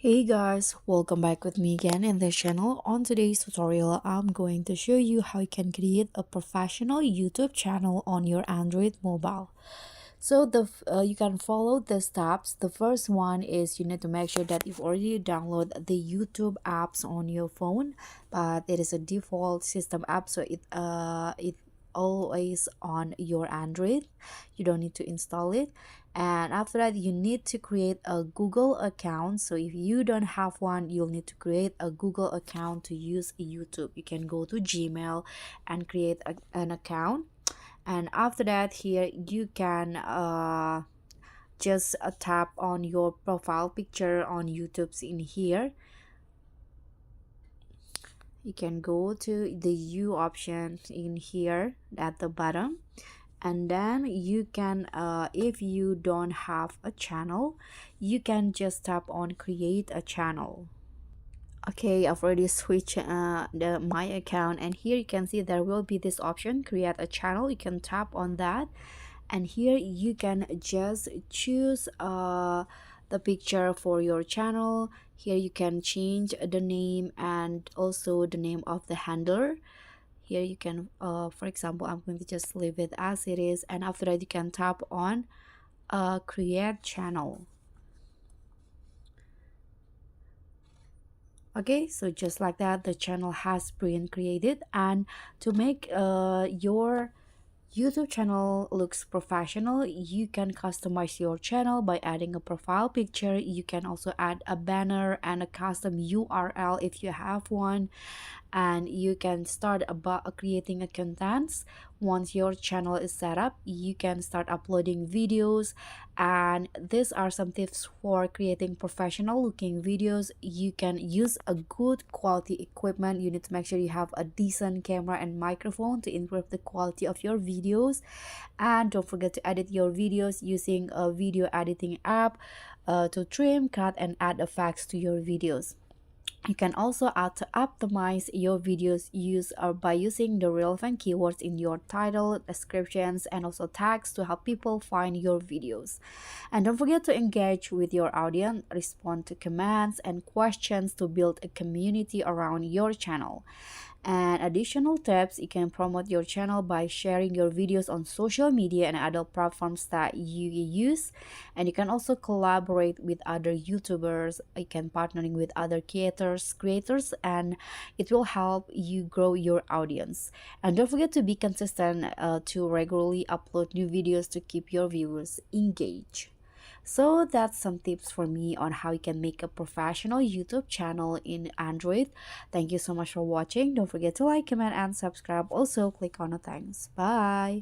Hey guys, welcome back with me again in this channel. On today's tutorial, I'm going to show you how you can create a professional YouTube channel on your Android mobile. So you can follow the steps. The first one is you need to make sure that you've already downloaded the YouTube apps on your phone, but it is a default system app, so it always on your Android. You don't need to install it. And after that, you need to create a Google account. So if you don't have one, you'll need to create a Google account to use YouTube. You can go to Gmail and create an account, and after that here you can just tap on your profile picture on YouTube's in here. You can go to the U option in here at the bottom, and then you can if you don't have a channel, you can just tap on create a channel. Okay, I've already switched my account, and here you can see there will be this option create a channel. You can tap on that, and here you can just choose the picture for your channel. Here you can change the name and also the name of the handler. Here you can for example, I'm going to just leave it as it is, and after that you can tap on create channel. Okay, so just like that, the channel has been created. And to make your YouTube channel looks professional, you can customize your channel by adding a profile picture. You can also add a banner and a custom URL if you have one, and you can start about creating a contents. Once your channel is set up, you can start uploading videos, and these are some tips for creating professional looking videos. You can use a good quality equipment. You need to make sure you have a decent camera and microphone to improve the quality of your videos, and don't forget to edit your videos using a video editing app to trim, cut, and add effects to your videos. You can also add to optimize your videos by using the relevant keywords in your title, descriptions, and also tags to help people find your videos. And don't forget to engage with your audience, respond to comments and questions to build a community around your channel. And additional tips, you can promote your channel by sharing your videos on social media and other platforms that you use. And you can also collaborate with other YouTubers. You can partnering with other creators, and it will help you grow your audience. And don't forget to be consistent to regularly upload new videos to keep your viewers engaged. So that's some tips for me on how you can make a professional YouTube channel in Android. Thank you so much for watching. Don't forget to like, comment, and subscribe. Also, click on the thanks. Bye.